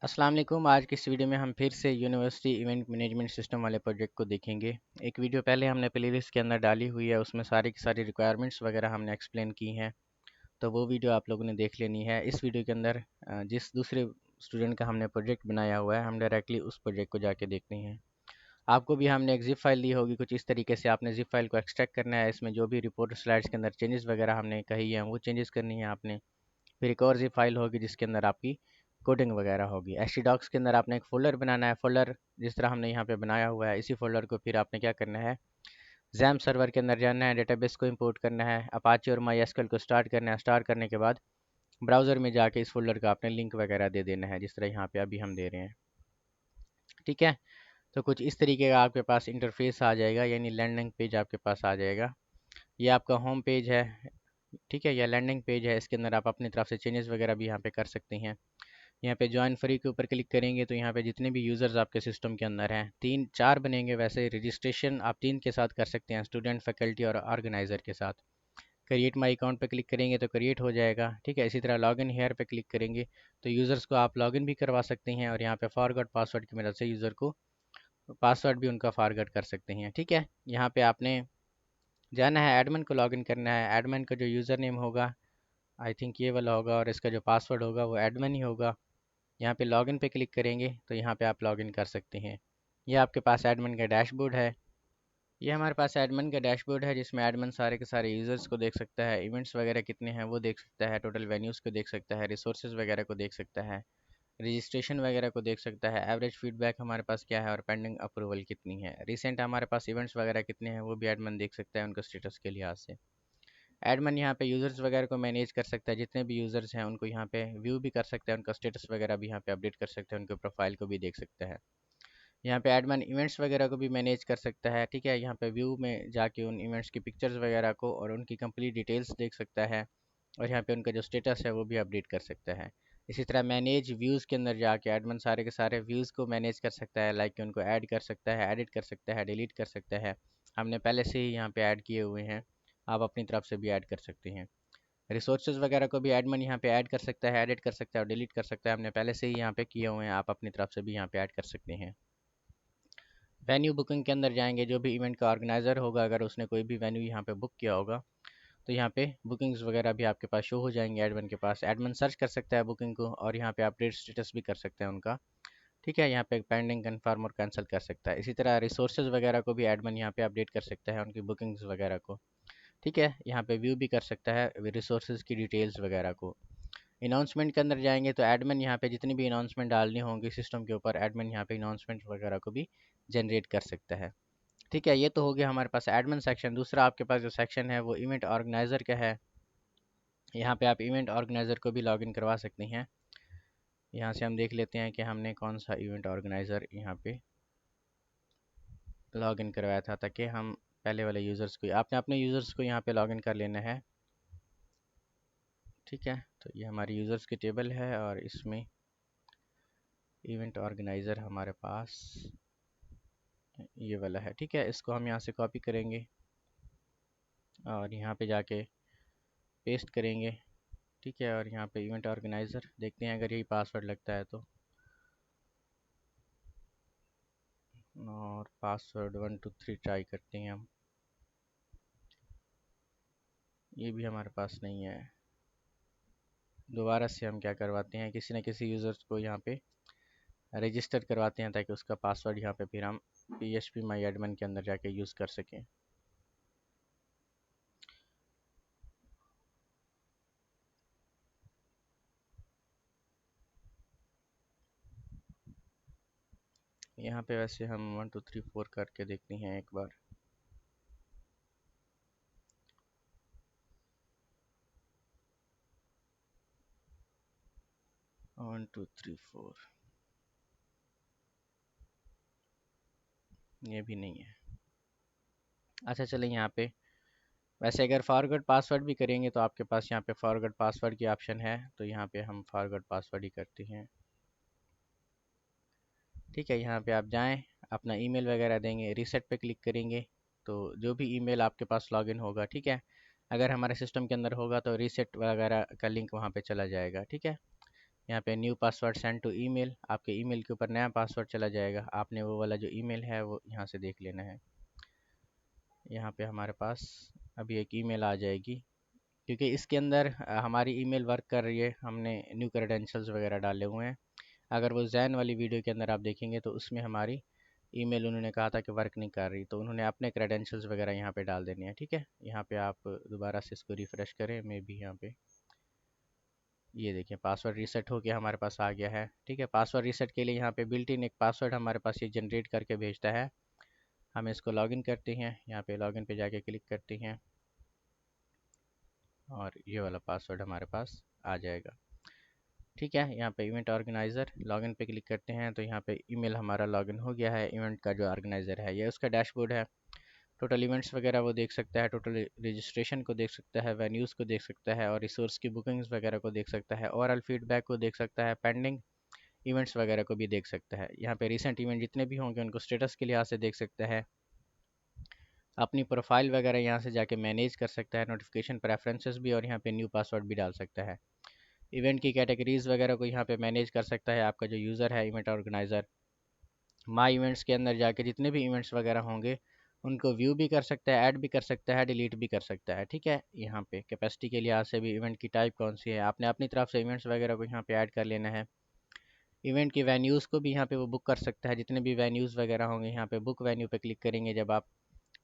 अस्सलाम वालेकुम। आज की इस वीडियो में हम फिर से यूनिवर्सिटी इवेंट मैनेजमेंट सिस्टम वाले प्रोजेक्ट को देखेंगे। एक वीडियो पहले हमने प्लेलिस्ट के अंदर डाली हुई है, उसमें सारी की सारी रिक्वायरमेंट्स वगैरह हमने एक्सप्लेन की हैं, तो वो वीडियो आप लोगों ने देख लेनी है। इस वीडियो के अंदर जिस दूसरे स्टूडेंट का हमने प्रोजेक्ट बनाया हुआ है, हम डायरेक्टली उस प्रोजेक्ट को जाके देखनी है। आपको भी हमने एक जिप फाइल दी होगी, कुछ इस तरीके से आपने जिप फाइल को एक्सट्रैक्ट करना है। इसमें जो भी रिपोर्ट स्लाइड्स के अंदर चेंजेस वगैरह हमने कही है वो चेंजेस करनी है आपने। फिर एक और ज़िप फाइल होगी जिसके अंदर आपकी कोडिंग वगैरह होगी। एच डॉक्स के अंदर आपने एक फ़ोल्डर बनाना है। फ़ोल्डर जिस तरह हमने यहाँ पे बनाया हुआ है, इसी फ़ोल्डर को फिर आपने क्या करना है, जैम सर्वर के अंदर जाना है, डेटाबेस को इंपोर्ट करना है, अपाचे और माई एसक्यूएल को स्टार्ट करना है। स्टार्ट करने के बाद ब्राउज़र में जाके इस फोल्डर का आपने लिंक वगैरह दे देना है, जिस तरह यहाँ पे अभी हम दे रहे हैं। ठीक है, तो कुछ इस तरीके का आपके पास इंटरफेस आ जाएगा, यानी लैंडिंग पेज आपके पास आ जाएगा। ये आपका होम पेज है। ठीक है, यह लैंडिंग पेज है। इसके अंदर आप अपनी तरफ से चेंजेस वगैरह भी यहाँ पे कर सकते हैं। यहाँ पे ज्वाइन फ्री के ऊपर क्लिक करेंगे तो यहाँ पे जितने भी यूज़र्स आपके सिस्टम के अंदर हैं, तीन चार बनेंगे। वैसे रजिस्ट्रेशन आप तीन के साथ कर सकते हैं, स्टूडेंट, फैकल्टी और ऑर्गेनाइज़र के साथ। क्रिएट माई अकाउंट पे क्लिक करेंगे तो क्रिएट हो जाएगा। ठीक है, इसी तरह लॉगिन हेयर पे क्लिक करेंगे तो यूज़र्स को आप लॉगिन भी करवा सकते हैं, और यहाँ पे फॉरगॉट पासवर्ड की मदद से यूज़र को पासवर्ड भी उनका फॉरगॉट कर सकते हैं। ठीक है, यहाँ पे आपने जाना है, एडमिन को लॉगिन करना है। एडमिन का जो यूज़र नेम होगा, आई थिंक ये वाला होगा, और इसका जो पासवर्ड होगा वो एडमिन ही होगा। यहाँ पे लॉगिन पे क्लिक करेंगे तो यहाँ पे आप लॉगिन कर सकते हैं। ये आपके पास एडमिन का डैशबोर्ड है। ये हमारे पास एडमिन का डैशबोर्ड है, जिसमें एडमिन सारे के सारे यूज़र्स को देख सकता है, इवेंट्स वगैरह कितने हैं वो देख सकता है, टोटल वेन्यूज़ को देख सकता है, रिसोर्सेज वगैरह को देख सकता है, रजिस्ट्रेशन वगैरह को देख सकता है, एवरेज फीडबैक हमारे पास क्या है, और पेंडिंग अप्रूवल कितनी है, रिसेंट हमारे पास इवेंट्स वगैरह कितने हैं वो भी एडमिन देख सकता है उनके स्टेटस के लिहाज से। एडमिन यहाँ पे यूज़र्स वगैरह को मैनेज कर सकता है, जितने भी यूज़र्स हैं उनको यहाँ पे व्यू भी कर सकता है, उनका स्टेटस वगैरह भी यहाँ पे अपडेट कर सकता है, उनके प्रोफाइल को भी देख सकता है। यहाँ पे एडमिन इवेंट्स वगैरह को भी मैनेज कर सकता है। ठीक है, यहाँ पे व्यू में जाके उन इवेंट्स की पिक्चर्स वगैरह को और उनकी कंप्लीट डिटेल्स देख सकता है, और यहाँ पे उनका जो स्टेटस है वो भी अपडेट कर सकता है। इसी तरह मैनेज व्यूज़ के अंदर जाके एडमिन सारे के सारे व्यूज़ को मैनेज कर सकता है, लाइक उनको ऐड कर सकता है, एडिट कर सकता है, डिलीट कर सकता है। हमने पहले से ही यहाँ पे ऐड किए हुए हैं, आप अपनी तरफ से भी ऐड कर सकते हैं। रिसोर्सेज वगैरह को भी एडमिन यहाँ पे ऐड कर सकता है, एडिट कर सकता है और डिलीट कर सकता है। हमने पहले से ही यहाँ पे किए हुए हैं, आप अपनी तरफ से भी यहाँ पे ऐड कर सकते हैं। वेन्यू बुकिंग के अंदर जाएंगे, जो भी इवेंट का ऑर्गेनाइज़र होगा, अगर उसने कोई भी वेन्यू यहाँ पे बुक किया होगा तो यहाँ पे बुकिंग्स वगैरह भी आपके पास शो हो जाएंगे एडमिन के पास। एडमिन सर्च कर सकता है बुकिंग को, और यहाँ पे अपडेट स्टेटस भी कर सकते हैं उनका। ठीक है, यहाँ पे पेंडिंग, कन्फर्म और कैंसिल कर सकता है। इसी तरह रिसोर्सेज वगैरह को भी एडमिन यहाँ पे अपडेट कर सकता है, उनकी बुकिंग्स वगैरह को। ठीक है, यहाँ पे व्यू भी कर सकता है रिसोर्सेज की डिटेल्स वगैरह को। अनाउंसमेंट के अंदर जाएंगे तो एडमिन यहाँ पे जितनी भी अनाउंसमेंट डालनी होंगी सिस्टम के ऊपर, एडमिन यहाँ पे अनाउंसमेंट वगैरह को भी जनरेट कर सकता है। ठीक है, ये तो हो गया हमारे पास एडमिन सेक्शन। दूसरा आपके पास जो सेक्शन है वो इवेंट ऑर्गेनाइज़र का है। यहाँ पे आप इवेंट ऑर्गेनाइज़र को भी लॉगिन करवा सकते हैं। यहाँ से हम देख लेते हैं कि हमने कौन सा इवेंट ऑर्गेनाइज़र यहाँ पे लॉगिन करवाया था, ताकि हम पहले वाले यूज़र्स को, आपने अपने यूज़र्स को यहाँ पे लॉगिन कर लेना है। ठीक है, तो ये हमारी यूज़र्स की टेबल है, और इसमें इवेंट ऑर्गेनाइज़र हमारे पास ये वाला है। ठीक है, इसको हम यहाँ से कॉपी करेंगे और यहाँ पे जाके पेस्ट करेंगे। ठीक है, और यहाँ पे इवेंट ऑर्गेनाइज़र देखते हैं अगर यही पासवर्ड लगता है तो, और पासवर्ड 123 ट्राई करते हैं हम। ये भी हमारे पास नहीं है। दोबारा से हम क्या करवाते हैं, किसी न किसी यूज़र्स को यहाँ पे रजिस्टर करवाते हैं, ताकि उसका पासवर्ड यहाँ पे फिर हम PHP माई एडमिन के अंदर जाके यूज़ कर सकें। यहाँ पे वैसे हम 1 2 3 4 करके देखते हैं एक बार। 1 2 3 4, ये भी नहीं है। अच्छा चलें, यहाँ पे वैसे अगर फॉरगॉट पासवर्ड भी करेंगे तो आपके पास यहाँ पे फॉरगॉट पासवर्ड की ऑप्शन है, तो यहाँ पे हम फॉरगॉट पासवर्ड ही करते हैं। ठीक है, यहाँ पे आप जाएं, अपना ईमेल वगैरह देंगे, रीसेट पे क्लिक करेंगे तो जो भी ईमेल आपके पास लॉगिन होगा, ठीक है, अगर हमारे सिस्टम के अंदर होगा तो रीसेट वगैरह का लिंक वहाँ पे चला जाएगा। ठीक है, यहाँ पे new password send to email, आपके ईमेल के ऊपर नया पासवर्ड चला जाएगा। आपने वो वाला जो ईमेल है वो यहाँ से देख लेना है। यहाँ पे हमारे पास अभी एक ईमेल आ जाएगी, क्योंकि इसके अंदर हमारी ईमेल वर्क कर रही है, हमने न्यू क्रेडेंशियल्स वगैरह डाले हुए हैं। अगर वो जैन वाली वीडियो के अंदर आप देखेंगे तो उसमें हमारी ईमेल उन्होंने कहा था कि वर्क नहीं कर रही, तो उन्होंने अपने क्रेडेंशियल्स वगैरह यहाँ पे डाल देने हैं। ठीक है, यहाँ पे आप दोबारा से इसको रिफ़्रेश करें, मे भी यहाँ पे ये देखिए पासवर्ड रीसेट हो गया, हमारे पास आ गया है। ठीक है, पासवर्ड रीसेट के लिए यहाँ पे बिल्ट इन एक पासवर्ड हमारे पास ये जनरेट करके भेजता है। हम इसको लॉगिन करते हैं, यहाँ पे लॉगिन पे जाके क्लिक करते हैं और ये वाला पासवर्ड हमारे पास आ जाएगा। ठीक है, यहाँ पे इवेंट ऑर्गेनाइज़र लॉगिन पे क्लिक करते हैं तो यहाँ पे ईमेल हमारा लॉगिन हो गया है। इवेंट का जो ऑर्गेनाइज़र है ये उसका डैशबोर्ड है, टोटल इवेंट्स वगैरह वो देख सकता है, टोटल रजिस्ट्रेशन को देख सकता है, वेन्यूज़ को देख सकता है और रिसोर्स की बुकिंग्स वगैरह को देख सकता है, ओवरऑल फीडबैक को देख सकता है, पेंडिंग इवेंट्स वगैरह को भी देख सकता है। यहाँ पे रिसेंट इवेंट जितने भी होंगे उनको स्टेटस के लिहाज से देख सकता है। अपनी प्रोफाइल वगैरह यहाँ से जाके मैनेज कर सकता है, नोटिफिकेशन प्रेफरेंसेस भी, और यहाँ पे न्यू पासवर्ड भी डाल सकता है। इवेंट की कैटेगरीज वगैरह को यहाँ पे मैनेज कर सकता है आपका जो यूज़र है इवेंट ऑर्गेनाइज़र। माई इवेंट्स के अंदर जाके जितने भी इवेंट्स वगैरह होंगे उनको व्यू भी कर सकता है, ऐड भी कर सकता है, डिलीट भी कर सकता है। ठीक है, यहाँ पे कैपेसिटी के लिहाज से भी इवेंट की टाइप कौन सी है आपने अपनी तरफ से इवेंट्स वगैरह को यहाँ पे ऐड कर लेना है। इवेंट की वेन्यूज़ को भी यहाँ पे वो बुक कर सकता है, जितने भी वेन्यूज़ वगैरह होंगे यहाँ पे बुक वेन्यू पे क्लिक करेंगे जब आप,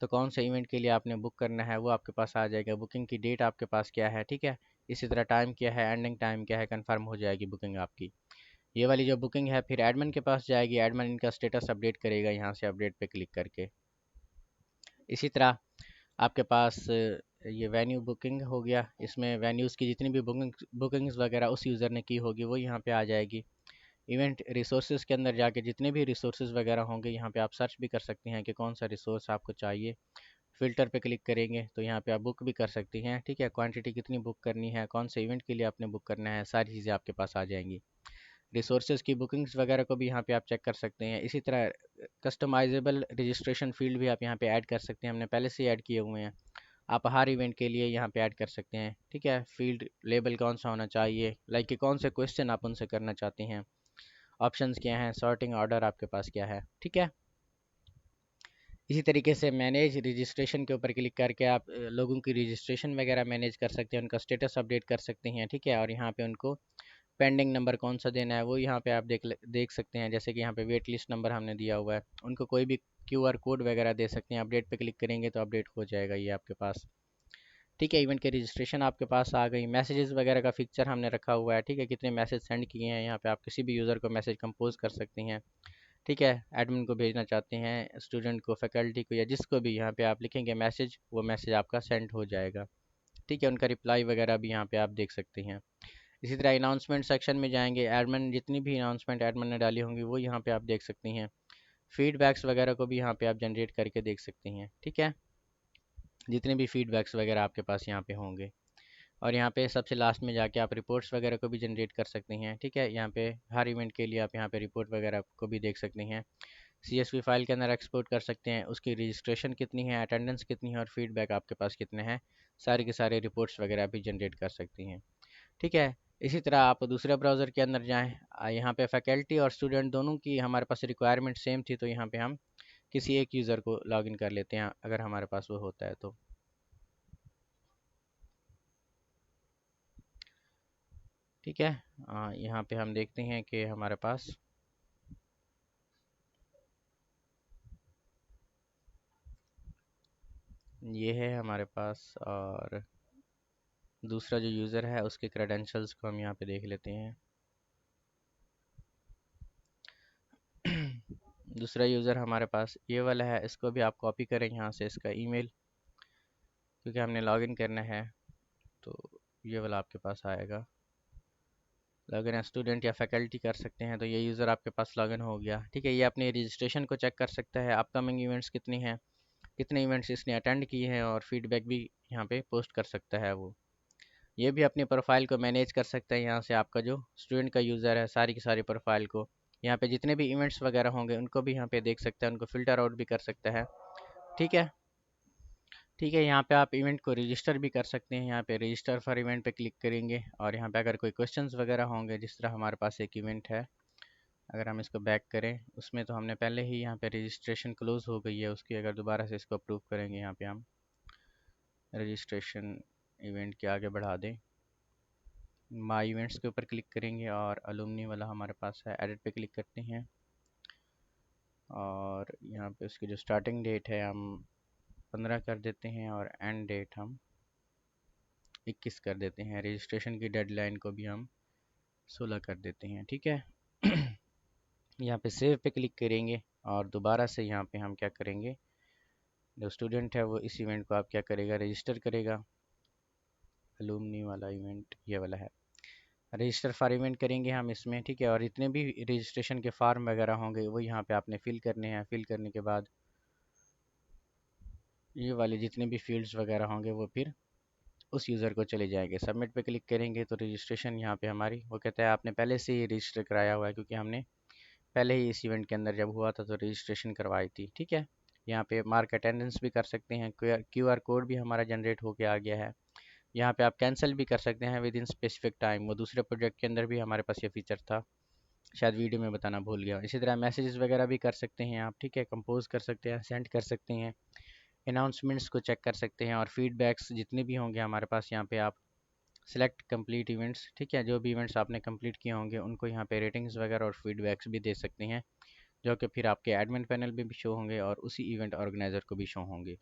तो कौन से इवेंट के लिए आपने बुक करना है वो आपके पास आ जाएगा। बुकिंग की डेट आपके पास क्या है, ठीक है, इसी तरह टाइम क्या है, एंडिंग टाइम क्या है, कंफर्म हो जाएगी बुकिंग आपकी। ये वाली जो बुकिंग है फिर एडमिन के पास जाएगी, एडमिन इनका स्टेटस अपडेट करेगा यहाँ से अपडेट पे क्लिक करके। इसी तरह आपके पास ये वेन्यू बुकिंग हो गया, इसमें वेन्यूज़ की जितनी भी बुकिंग्स वगैरह उस यूज़र ने की होगी वो यहाँ पे आ जाएगी। इवेंट रिसोर्सेज के अंदर जाके जितने भी रिसोर्सेज वगैरह होंगे यहाँ पे आप सर्च भी कर सकते हैं कि कौन सा रिसोर्स आपको चाहिए। फ़िल्टर पे क्लिक करेंगे तो यहाँ पे आप बुक भी कर सकती हैं। ठीक है, क्वांटिटी कितनी बुक करनी है, कौन से इवेंट के लिए आपने बुक करना है, सारी चीज़ें आपके पास आ जाएंगी। रिसोर्सेज की बुकिंग्स वगैरह को भी यहाँ पे आप चेक कर सकते हैं। इसी तरह कस्टमाइजेबल रजिस्ट्रेशन फ़ील्ड भी आप यहाँ पे ऐड कर सकते हैं, हमने पहले से ऐड किए हुए हैं। आप हर इवेंट के लिए यहाँ पे ऐड कर सकते हैं। ठीक है, फील्ड लेबल कौन सा होना चाहिए, लाइक कि कौन से क्वेश्चन आप उनसे करना चाहते हैं, ऑप्शंस क्या हैं, सॉर्टिंग ऑर्डर आपके पास क्या है। ठीक है, इसी तरीके से मैनेज रजिस्ट्रेशन के ऊपर क्लिक करके आप लोगों की रजिस्ट्रेशन वगैरह मैनेज कर सकते हैं, उनका स्टेटस अपडेट कर सकते हैं। ठीक है, और यहाँ पे उनको पेंडिंग नंबर कौन सा देना है वो यहाँ पे आप देख सकते हैं। जैसे कि यहाँ पे वेट लिस्ट नंबर हमने दिया हुआ है, उनको कोई भी क्यूआर कोड वगैरह दे सकते हैं। अपडेट पे क्लिक करेंगे तो अपडेट हो जाएगा ये आपके पास। ठीक है, इवेंट के रजिस्ट्रेशन आपके पास आ गई। मैसेजेस वगैरह का फीचर हमने रखा हुआ है। ठीक है, कितने मैसेज सेंड किए हैं, यहाँ पे आप किसी भी यूज़र को मैसेज कंपोज कर सकते हैं। ठीक है, एडमिन को भेजना चाहते हैं, स्टूडेंट को, फैकल्टी को, या जिसको भी, यहाँ पे आप लिखेंगे मैसेज, वो मैसेज आपका सेंड हो जाएगा। ठीक है, उनका रिप्लाई वगैरह भी यहाँ पे आप देख सकते हैं। इसी तरह अनाउंसमेंट सेक्शन में जाएंगे, एडमिन जितनी भी अनाउंसमेंट एडमिन ने डाली होंगी वो यहाँ पे आप देख सकती हैं। फीडबैक्स वगैरह को भी यहाँ पे आप जनरेट करके देख सकती हैं। ठीक है, जितने भी फीडबैक्स वगैरह आपके पास यहाँ पे होंगे, और यहाँ पे सबसे लास्ट में जाके आप रिपोर्ट्स वगैरह को भी जनरेट कर सकती हैं। ठीक है, यहाँ पे हर इवेंट के लिए आप यहाँ पे रिपोर्ट वगैरह को भी देख सकती हैं। CSV फाइल के अंदर एक्सपोर्ट कर सकते हैं, उसकी रजिस्ट्रेशन कितनी है, अटेंडेंस कितनी है और फीडबैक आपके पास कितने हैं, सारे के सारे रिपोर्ट्स वगैरह भी जनरेट कर सकती हैं। ठीक है, इसी तरह आप दूसरे ब्राउज़र के अंदर जाएँ, यहाँ पे फैकल्टी और स्टूडेंट दोनों की हमारे पास रिक्वायरमेंट सेम थी, तो यहाँ पे हम किसी एक यूज़र को लॉगिन कर लेते हैं अगर हमारे पास वो होता है तो। ठीक है, यहाँ पे हम देखते हैं कि हमारे पास ये है हमारे पास, और दूसरा जो यूज़र है उसके क्रेडेंशियल्स को हम यहाँ पे देख लेते हैं। दूसरा यूज़र हमारे पास ये वाला है, इसको भी आप कॉपी करें यहाँ से, इसका ईमेल, क्योंकि हमने लॉगिन करना है तो ये वाला आपके पास आएगा। लॉगिन स्टूडेंट या फैकल्टी कर सकते हैं, तो ये यूज़र आपके पास लॉगिन हो गया। ठीक है, ये अपनी रजिस्ट्रेशन को चेक कर सकता है, अपकमिंग इवेंट्स कितनी हैं, कितने इवेंट्स इसने अटेंड किए हैं, और फीडबैक भी यहाँ पे पोस्ट कर सकता है वो। ये भी अपनी प्रोफाइल को मैनेज कर सकता है, यहाँ से आपका जो स्टूडेंट का यूज़र है सारी की सारी प्रोफाइल को, यहाँ पे जितने भी इवेंट्स वगैरह होंगे उनको भी यहाँ पे देख सकता है, उनको फ़िल्टर आउट भी कर सकता है। ठीक है, ठीक है, यहाँ पे आप इवेंट को रजिस्टर भी कर सकते हैं। यहाँ पे रजिस्टर फॉर इवेंट पे क्लिक करेंगे और यहाँ पे अगर कोई क्वेश्चंस वगैरह होंगे, जिस तरह हमारे पास एक इवेंट है, अगर हम इसको बैक करें, उसमें तो हमने पहले ही यहाँ पे रजिस्ट्रेशन क्लोज हो गई है उसकी। अगर दोबारा से इसको अप्रूव करेंगे, यहाँ पे हम रजिस्ट्रेशन इवेंट के आगे बढ़ा दें, माई इवेंट्स के ऊपर क्लिक करेंगे और अलुमनी वाला हमारे पास है, एडिट पे क्लिक करते हैं और यहाँ पे उसकी जो स्टार्टिंग डेट है हम 15 कर देते हैं और एंड डेट हम 21 कर देते हैं। रजिस्ट्रेशन की डेडलाइन को भी हम 16 कर देते हैं। ठीक है। यहाँ पे सेव पे क्लिक करेंगे और दोबारा से यहाँ पे हम क्या करेंगे, जो स्टूडेंट है वो इस इवेंट को आप क्या करेगा, रजिस्टर करेगा। अलुमनी वाला इवेंट ये वाला है, रजिस्टर फॉर इवेंट करेंगे हम इसमें। ठीक है, और इतने भी रजिस्ट्रेशन के फॉर्म वगैरह होंगे वो यहाँ पे आपने फिल करने हैं। फिल करने के बाद ये वाले जितने भी फील्ड्स वगैरह होंगे वो फिर उस यूज़र को चले जाएंगे। सबमिट पे क्लिक करेंगे तो रजिस्ट्रेशन यहाँ पे हमारी, वो कहता है आपने पहले से ही रजिस्टर कराया हुआ है, क्योंकि हमने पहले ही इस इवेंट के अंदर जब हुआ था तो रजिस्ट्रेशन करवाई थी। ठीक है, यहाँ पे मार्क अटेंडेंस भी कर सकते हैं। क्यूआर कोड भी हमारा जनरेट होके आ गया है। यहाँ पे आप कैंसिल भी कर सकते हैं विद इन स्पेसिफिक टाइम। वो दूसरे प्रोजेक्ट के अंदर भी हमारे पास ये फीचर था, शायद वीडियो में बताना भूल गया। इसी तरह मैसेजेस वगैरह भी कर सकते हैं आप। ठीक है, कंपोज कर सकते हैं, सेंड कर सकते हैं, अनाउंसमेंट्स को चेक कर सकते हैं और फीडबैक्स जितने भी होंगे हमारे पास यहाँ पे आप सेलेक्ट कंप्लीट इवेंट्स। ठीक है, जो भी इवेंट्स आपने कंप्लीट किए होंगे उनको यहाँ पे रेटिंग्स वगैरह और फीडबैक्स भी दे सकते हैं, जो कि फिर आपके एडमिन पैनल में भी शो होंगे और उसी इवेंट ऑर्गेनाइज़र को भी शो होंगे।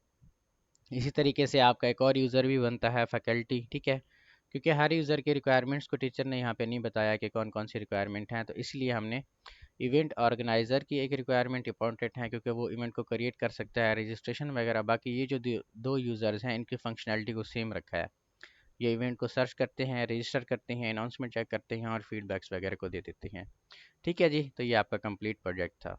इसी तरीके से आपका एक और यूज़र भी बनता है, फैकल्टी। ठीक है, क्योंकि हर यूज़र के रिक्वायरमेंट्स को टीचर ने यहाँ पे नहीं बताया कि कौन कौन सी रिक्वायरमेंट हैं, तो इसलिए हमने इवेंट ऑर्गेनाइज़र की एक रिक्वायरमेंट इंपॉर्टेंट है, क्योंकि वो इवेंट को क्रिएट कर सकता है, रजिस्ट्रेशन वगैरह। बाकी ये जो दो यूज़र्स हैं इनकी फंक्शनैलिटी को सेम रखा है। ये इवेंट को सर्च करते हैं, रजिस्टर करते हैं, अनाउंसमेंट चेक करते हैं और फीडबैक्स वगैरह को दे देते हैं। ठीक है जी, तो ये आपका कंप्लीट प्रोजेक्ट था।